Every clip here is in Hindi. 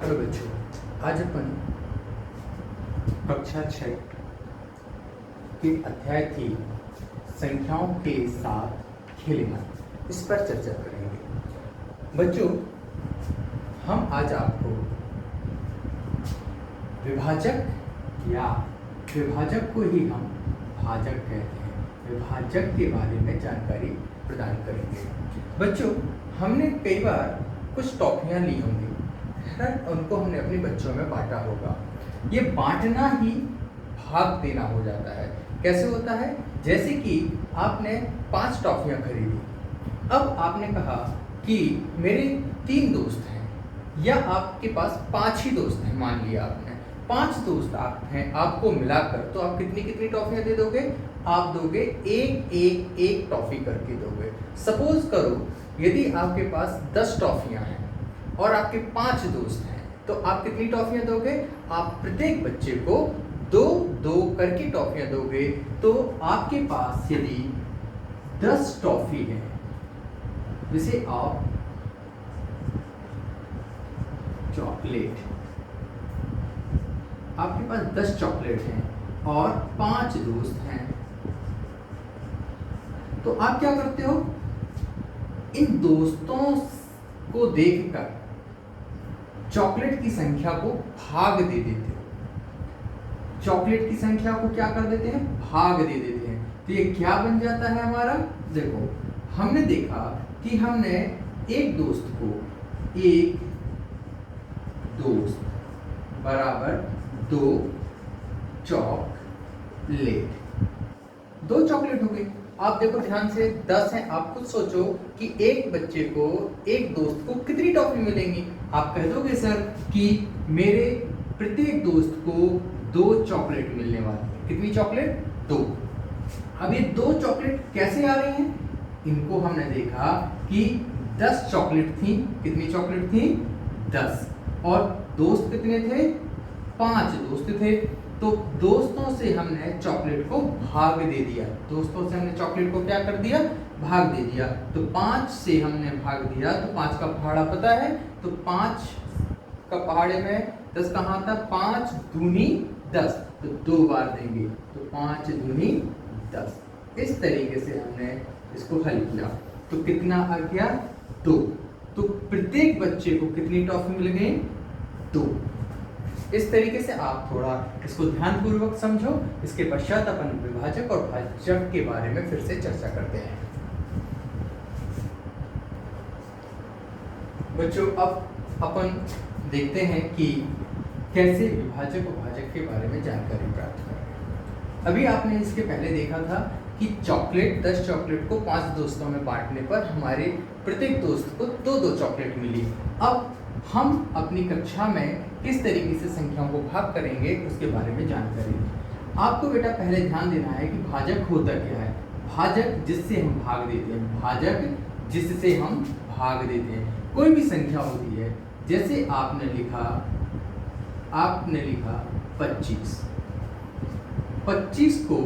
हेलो बच्चों, आज अपन कक्षा 6 के अध्याय 3 संख्याओं के साथ खेलना इस पर चर्चा करेंगे। बच्चों, हम आज आपको विभाजक या विभाजक को ही हम भाजक कहते हैं, विभाजक के बारे में जानकारी प्रदान करेंगे। बच्चों, हमने कई बार कुछ टॉफियाँ ली होंगी, उनको हमने अपने बच्चों में बांटा होगा। ये बांटना ही भाग देना हो जाता है। कैसे होता है? जैसे कि आपने 5 टॉफियाँ खरीदी, अब आपने कहा कि मेरे 3 दोस्त हैं, या आपके पास 5 ही दोस्त हैं। मान लिया आपने 5 दोस्त आप हैं, आपको मिलाकर तो आप कितनी टॉफियाँ दे दोगे? आप दोगे एक टॉफी करके दोगे। सपोज करो यदि आपके पास 10 टॉफियाँ हैं और आपके 5 दोस्त हैं, तो आप कितनी टॉफियाँ दोगे? आप प्रत्येक बच्चे को 2 करके टॉफियाँ दोगे। तो आपके पास यदि 10 टॉफी है, जिसे आप चॉकलेट, आपके पास 10 चॉकलेट हैं और 5 दोस्त हैं, तो आप क्या करते हो? इन दोस्तों को देखकर चॉकलेट की संख्या को भाग दे देते हो। चॉकलेट की संख्या को क्या कर देते हैं? भाग दे देते हैं। तो ये क्या बन जाता है हमारा? देखो, हमने देखा कि हमने एक दोस्त को एक दोस्त बराबर 2 चॉकलेट, 2 चॉकलेट हो गई। आप देखो ध्यान से, 10 हैं। आप खुद सोचो कि एक बच्चे को, एक दोस्त को कितनी टॉफी मिलेंगी? आप कह दोगे सर कि मेरे प्रत्येक दोस्त को 2 चॉकलेट मिलने वाली है। कितनी चॉकलेट? 2। अब ये 2 चॉकलेट कैसे आ रही हैं? इनको हमने देखा कि 10 चॉकलेट थी। कितनी चॉकलेट थी? 10। और दोस्त कितने थे? 5 दोस्त थे। तो दोस्तों से हमने चॉकलेट को भाग दे दिया। दोस्तों से हमने चॉकलेट को क्या कर दिया? भाग दे दिया। तो 5 से हमने भाग दिया, तो 5 का पहाड़ा पता है? तो 5 का पहाड़े में 10 कहाँ था? 5 दूनी 10, तो 2 बार देंगे, तो 5 दूनी 10। इस तरीके से हमने इसको हल किया। तो कितना आ गया? 2। तो प्रत्येक बच्चे को कितनी टॉफी मिल गई? 2। इस तरीके से आप थोड़ा इसको ध्यानपूर्वक समझो। इसके पश्चात अपन विभाजक और भाजक के बारे में फिर से चर्चा करते हैं। बच्चों, अब अपन देखते हैं कि कैसे विभाजक और भाजक के बारे में जानकारी प्राप्त करें। अभी आपने इसके पहले देखा था कि चॉकलेट, 10 चॉकलेट को 5 दोस्तों में बांटने पर हमारे प्रत्येक दोस्त को 2 चॉकलेट मिली। अब हम अपनी कक्षा में किस तरीके से संख्याओं को भाग करेंगे उसके बारे में जानकारी। आपको बेटा पहले ध्यान देना है कि भाजक होता क्या है। भाजक जिससे हम भाग देते हैं, भाजक जिससे हम भाग देते हैं। कोई भी संख्या होती है, जैसे आपने लिखा 25। 25 को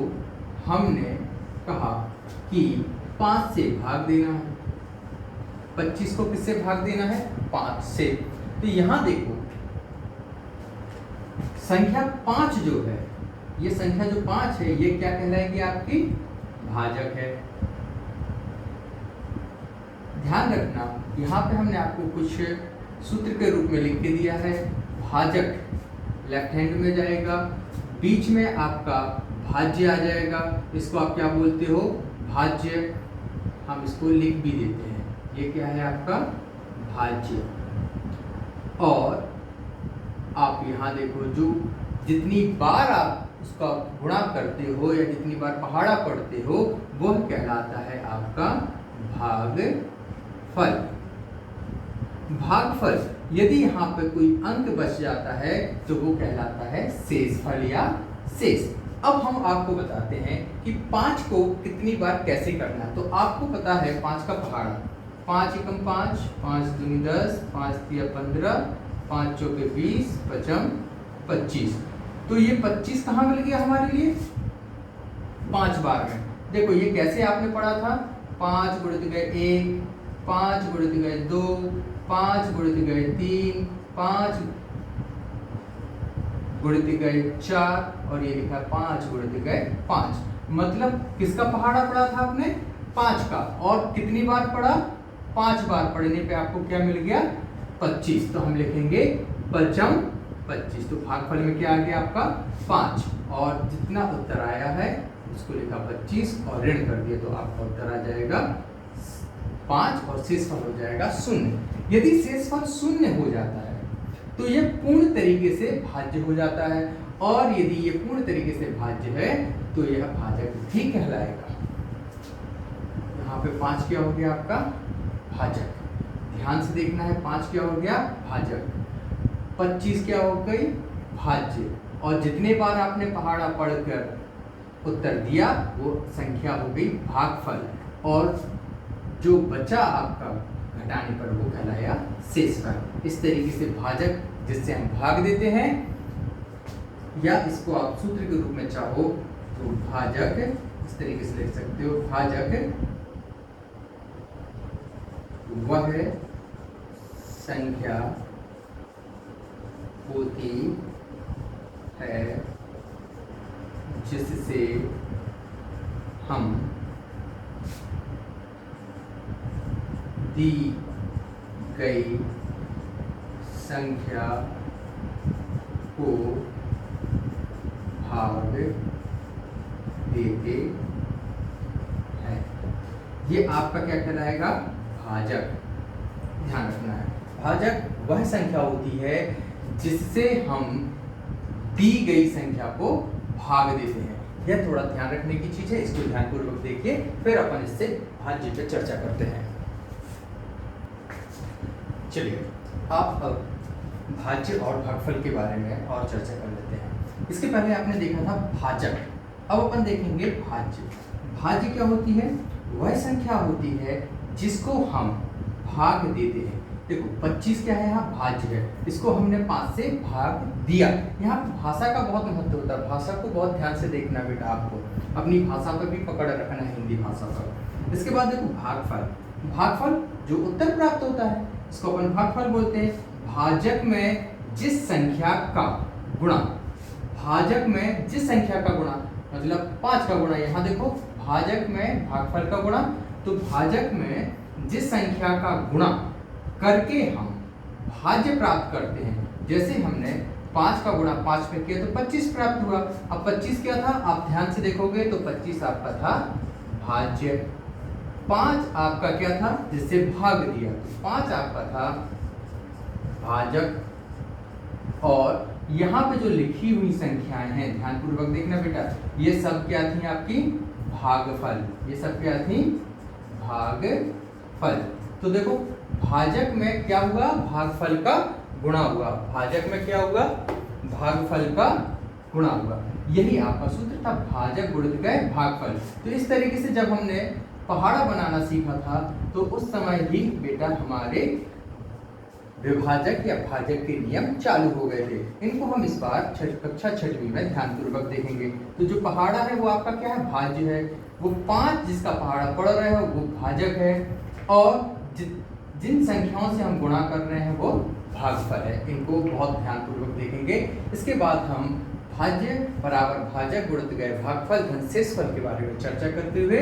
हमने कहा कि 5 से भाग देना है। 25 को किससे भाग देना है? 5 से। तो यहां देखो, संख्या 5 जो है, ये संख्या जो 5 है, ये क्या कहलाएगी? आपकी भाजक है। ध्यान रखना, यहाँ पे हमने आपको कुछ सूत्र के रूप में लिख के दिया है। भाजक लेफ्ट हैंड में जाएगा, बीच में आपका भाज्य आ जाएगा। इसको आप क्या बोलते हो? भाज्य। हम इसको लिख भी देते हैं, ये क्या है? आपका भाज्य। और आप यहाँ देखो, जो जितनी बार आप उसका गुणा करते हो या जितनी बार पहाड़ा पढ़ते हो, वह कहलाता है आपका भागफल। भागफल, यदि यहाँ पे कोई अंक बच जाता है तो वो कहलाता है शेषफल या शेष। अब हम आपको बताते हैं कि 5 को कितनी बार कैसे करना है। तो आपको पता है 5 का पहाड़ा, 5 एकम 5, 5 दूनी 10, 5 तिया 15, 5 चौके 20, 5 25। तो ये 25 कहाँ मिल गया हमारे लिए? 5 बार में। देखो ये कैसे आपने पढ़ा था? 5 गुणित गए 1, 5 गुणित गए 2, 5 गुणित गए 3, 5 गुणित गए 4 और ये लिखा 5 गुणित गए 5। मतलब किसका पहाड़ा पड़ा था आपने? 5 का। और कितनी बार पड़ा? 5 बार पढ़ने पे आपको क्या मिल गया? 25। तो हम लिखेंगे 5 25। तो भागफल में क्या आ गया आपका? 5। और जितना उत्तर आया है उसको लिखा 25 और ऋण कर दिया तो आपका उत्तर आ जाएगा 5 और शेषफल हो जाएगा 0। यदि शेषफल 0 हो जाता है तो यह पूर्ण तरीके से भाज्य हो जाता है, और यदि यह पूर्ण तरीके से भाज्य है तो यह भाजक भी कहलाएगा। यहाँ पे 5 क्या हो गया आपका? भाजक। ध्यान से देखना है, 5 क्या हो गया? भाजक। 25 क्या हो गई? भाज्य। और जितने बार आपने पहाड़ा पढ़कर उत्तर दिया वो संख्या हो गई भागफल, और जो बचा आपका घटाने पर वो कहलाया शेषफल। इस तरीके से भाजक जिससे हम भाग देते हैं, या इसको आप सूत्र के रूप में चाहो तो भाजक इस तरीके से लिख सकते हो। भाजक वह संख्या होती है जिससे हम दी गई संख्या को भाग देते हैं। ये आपका क्या कहलाएगा? भाजक। ध्यान रखना है, भाजक वह संख्या होती है जिससे हम दी गई संख्या को भाग देते हैं। यह थोड़ा ध्यान रखने की चीज है, इसको ध्यानपूर्वक देखिए, फिर अपन इससे भाज्य पे चर्चा करते हैं। चलिए आप अब भाज्य और भागफल के बारे में और चर्चा कर लेते हैं। इसके पहले आपने देखा था भाजक, अब अपन देखेंगे भाज्य। भाज्य क्या होती है? वह संख्या होती है जिसको हम भाग देते हैं। देखो 25 क्या है? यहाँ भाज्य है, इसको हमने 5 से भाग दिया। यहाँ भाषा का बहुत महत्व होता है, भाषा को बहुत ध्यान से देखना बेटा, आपको अपनी भाषा पर भी पकड़ रखना है, हिंदी भाषा पर। इसके बाद देखो भागफल। भागफल जो उत्तर प्राप्त होता है इसको अपन भागफल बोलते हैं। भाजक में जिस संख्या का गुणा, भाजक में जिस संख्या का गुणा मतलब 5 का गुणा। यहाँ देखो भाजक में भागफल का गुणा, तो भाजक में जिस संख्या का गुणा करके हम भाज्य प्राप्त करते हैं। जैसे हमने 5 का गुणा 5 में किया तो 25 प्राप्त हुआ। अब 25 क्या था? आप ध्यान से देखोगे तो 25 आपका था भाज्य। 5 आपका क्या था? जिससे भाग दिया, 5 आपका था भाजक। और यहाँ पे जो लिखी हुई संख्याएं हैं, ध्यानपूर्वक देखना बेटा, ये सब क्या थी? आपकी भागफल। ये सब क्या थी? भागफल। तो देखो भाजक में क्या हुआ? भागफल का गुणा हुआ। भाजक में क्या हुआ? भागफल का गुणा हुआ। यही आपका सूत्र था, भाजक गुणित गए भागफल। तो इस तरीके से जब हमने पहाड़ा बनाना सीखा था तो उस समय ही बेटा हमारे विभाजक या भाजक के नियम चालू हो गए थे। इनको हम इस बार कक्षा 6वीं में ध्यानपूर्वक देखेंगे। तो जो पहाड़ा है वो आपका क्या है? भाज्य है। वो 5 जिसका पहाड़ा पड़ रहे हो वो भाजक है, और जिन संख्याओं से हम गुणा कर रहे हैं वो भागफल है। इनको बहुत ध्यानपूर्वक देखेंगे। इसके बाद हम भाज्य बराबर भाजक गुणित गए भागफल धन शेषफल के बारे में चर्चा करते हुए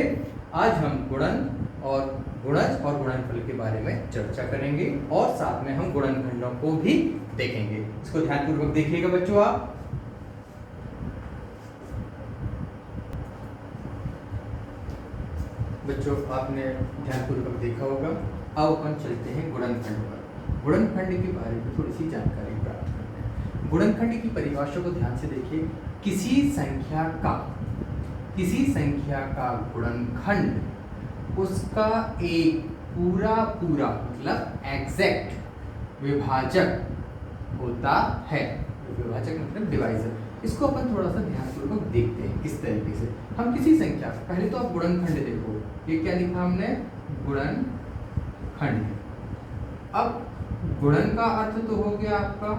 आज हम गुणन और गुणज और गुणनफल के बारे में चर्चा करेंगे, और साथ में हम गुणनखंडों को भी देखेंगे। इसको ध्यानपूर्वक देखिएगा बच्चों। आप बच्चों आपने ध्यानपूर्वक देखा होगा। अब अपन चलते हैं गुणनखंड पर। गुणनखंड के बारे में थोड़ी सी जानकारी प्राप्त करते हैं। गुणनखंड की परिभाषा को ध्यान से देखिए। किसी संख्या का गुणनखंड उसका एक पूरा मतलब एग्जैक्ट विभाजक होता है। विभाजक मतलब डिवाइजर। इसको अपन थोड़ा सा ध्यानपूर्वक देखते हैं किस तरीके से। हम किसी संख्या, पहले तो आप गुणनखंड देखो, ये क्या लिखा हमने? गुणनखंड। अब गुणन का अर्थ तो हो गया आपका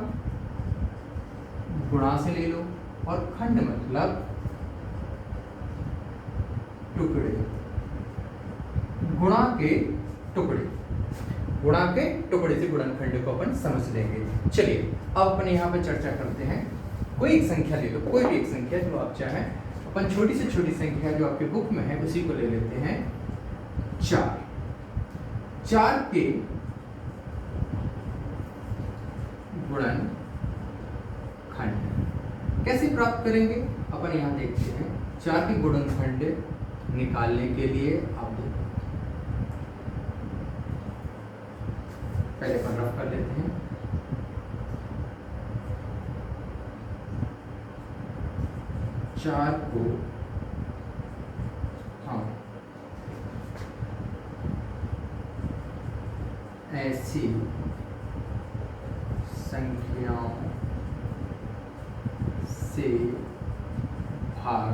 गुणा से ले लो, और खंड मतलब टुकड़े, गुणा के टुकड़े। गुणा के टुकड़े से गुणनखंड को अपन समझ लेंगे। चलिए अब अपन यहाँ पे चर्चा करते हैं। कोई एक संख्या ले लो, कोई भी एक संख्या जो आप चाहें। अपन छोटी से छोटी संख्या जो आपके बुक में है उसी को ले लेते हैं, 4। 4 के गुणनखंड कैसे प्राप्त करेंगे अपन यहाँ देखते हैं। 4 के गुणनखंड निकालने के लिए आप पहले अपन रफ कर लेते हैं। 4 को हम ऐसी संख्याओं से भाग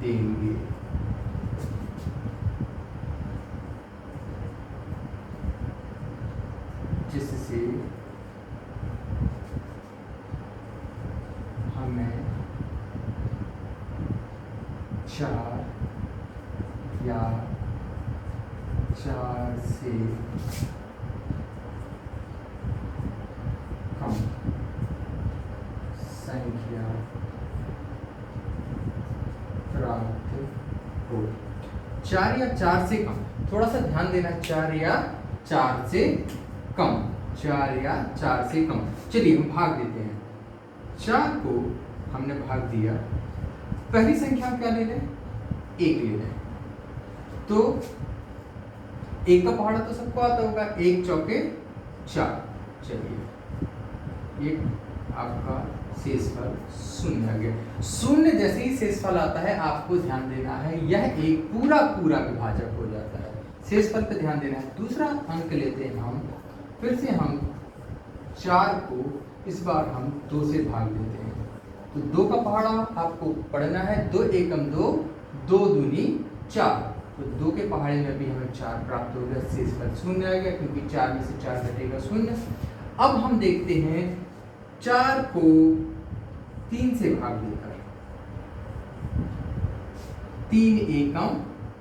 देंगे जिससे हमें 4 या 4 से कम संख्या प्राप्त हो। 4 या 4 से कम, थोड़ा सा ध्यान देना, 4 या 4 से कम, 4 या 4 से कम। चलिए हम भाग देते हैं। 4 को हमने भाग दिया, पहली संख्या क्या ले लें, 1 ले लें। तो 1 का पहाड़ा तो सबको आता होगा, 1 चौके 4। चलिए ये आपका शेषफल 0 आ गया। 0 जैसे ही शेषफल आता है आपको ध्यान देना है यह एक पूरा पूरा विभाजक हो जाता है। शेषफल पे ध्यान देना है। दूसरा अंक लेते हैं हम, फिर से हम 4 को इस बार हम 2 से भाग देते हैं। तो 2 का पहाड़ा आपको पढ़ना है, 2 एकम 2, 2 दूनी 4। तो 2 के पहाड़े में भी हमें 4 प्राप्त हो गया, शेषफल 0 आ गया क्योंकि 4 में से 4 घटेगा 0। अब हम देखते हैं 4 को 3 से भाग देकर, 3 एकम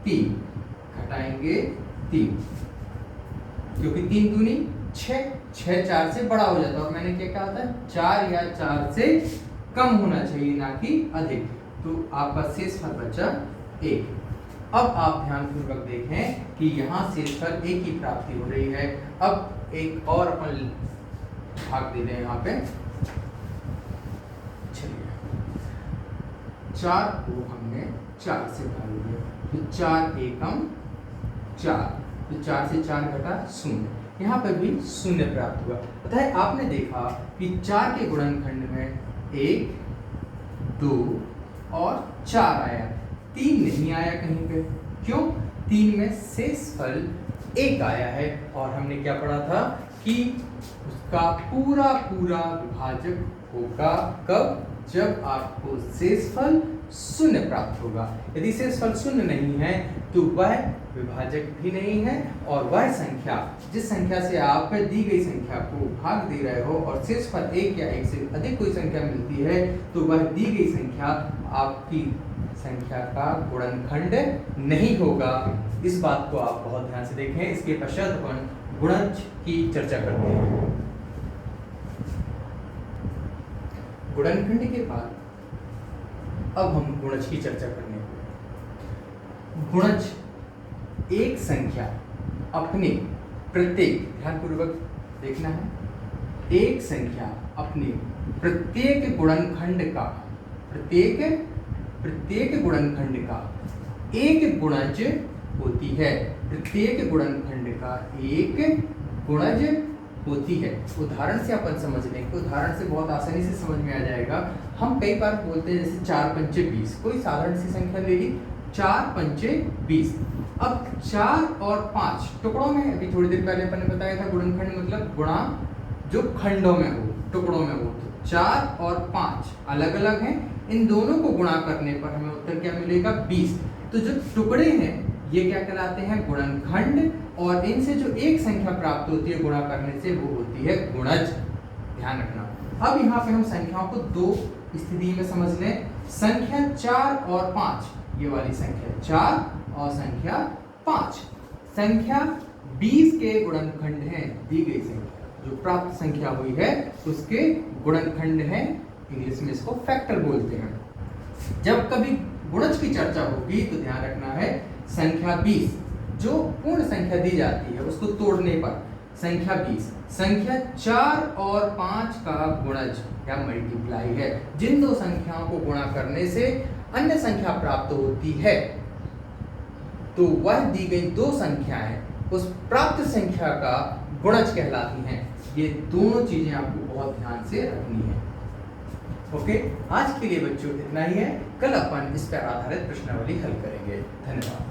3, घटाएंगे 3 क्योंकि 3 दूनी 6, 6 4 से बड़ा हो जाता है और मैंने क्या कहा था, 4 या 4 से कम होना चाहिए ना कि अधिक। तो आपका शेषफल बचा 1। अब आप ध्यानपूर्वक देखें कि यहाँ शेषफल 1 की प्राप्ति हो रही है। अब एक और अपन भाग दे दें यहाँ पे। चलिए 4 को हमने 4 से भाग दिया, तो 4 एकम 4, तो 4 से 4 घटा 0, यहाँ पर भी 0 प्राप्त हुआ। अतः आपने देखा कि 4 के गुणनखंड में 1, 2 और 4 आया, 3 नहीं आया कहीं पे। क्यों? 3 में शेषफल 1 आया है और हमने क्या पढ़ा था कि उसका पूरा पूरा विभाजक होगा कब, जब आपको शेषफल 0 प्राप्त होगा। यदि शेषफल 0 नहीं है तो वह विभाजक भी नहीं है और वह संख्या, जिस संख्या से आप दी गई संख्या को भाग दे रहे हो और शेषफल 1 या 1 से अधिक कोई संख्या मिलती है तो वह दी गई संख्या आपकी संख्या का गुणनखंड नहीं होगा। इस बात को आप बहुत ध्यान से देखें। इसके पश्चात अपन गुणज की चर्चा करते हैं। गुणनखंड के बाद अब हम गुणज की चर्चा करने को। गुणज एक संख्या अपने प्रत्येक, ध्यानपूर्वक देखना है, एक संख्या अपने प्रत्येक गुणनखंड का, प्रत्येक गुणनखंड का एक गुणज होती है। प्रत्येक गुणनखंड का एक गुणज होती है। उदाहरण से अपन समझ लेंगे, उदाहरण से बहुत आसानी से समझ में आ जाएगा। हम कई बार बोलते हैं जैसे 4 पंचे 20, कोई साधारण सी संख्या ले ली, 4 पंचे 20। अब 4 और 5 टुकड़ों में, अभी थोड़ी देर पहले अपन ने बताया था गुणनखंड मतलब गुणा जो खंडों में हो, टुकड़ों में हो। तो 4 और 5 अलग अलग हैं, इन दोनों को गुणा करने पर हमें उत्तर क्या मिलेगा, 20। तो जो टुकड़े हैं ये क्या कहलाते हैं, गुणनखंड, और इनसे जो एक संख्या प्राप्त होती है गुणा करने से वो होती है गुणज। ध्यान रखना। अब यहाँ पे हम संख्याओं को 2 स्थिति में समझ लें। संख्या 4 और 5, ये वाली संख्या 4 और संख्या 5। संख्या 20 के गुणनखंड हैं दी गई संख्या, जो प्राप्त संख्या हुई है उसके गुणनखंड हैं, इंग्लिश में इसको फैक्टर बोलते हैं। जब कभी गुणज की चर्चा होगी तो ध्यान रखना है संख्या 20 जो पूर्ण संख्या दी जाती है उसको तोड़ने पर संख्या 20 संख्या 4 और 5 का गुणज या मल्टीप्लाई है। जिन दो संख्याओं को गुणा करने से अन्य संख्या प्राप्त होती है तो वह दी गई दो संख्याएं उस प्राप्त संख्या का गुणज कहलाती हैं। ये दोनों चीजें आपको बहुत ध्यान से रखनी है। ओके, आज के लिए बच्चों इतना ही है। कल अपन इस पर आधारित प्रश्नावली हल करेंगे। धन्यवाद।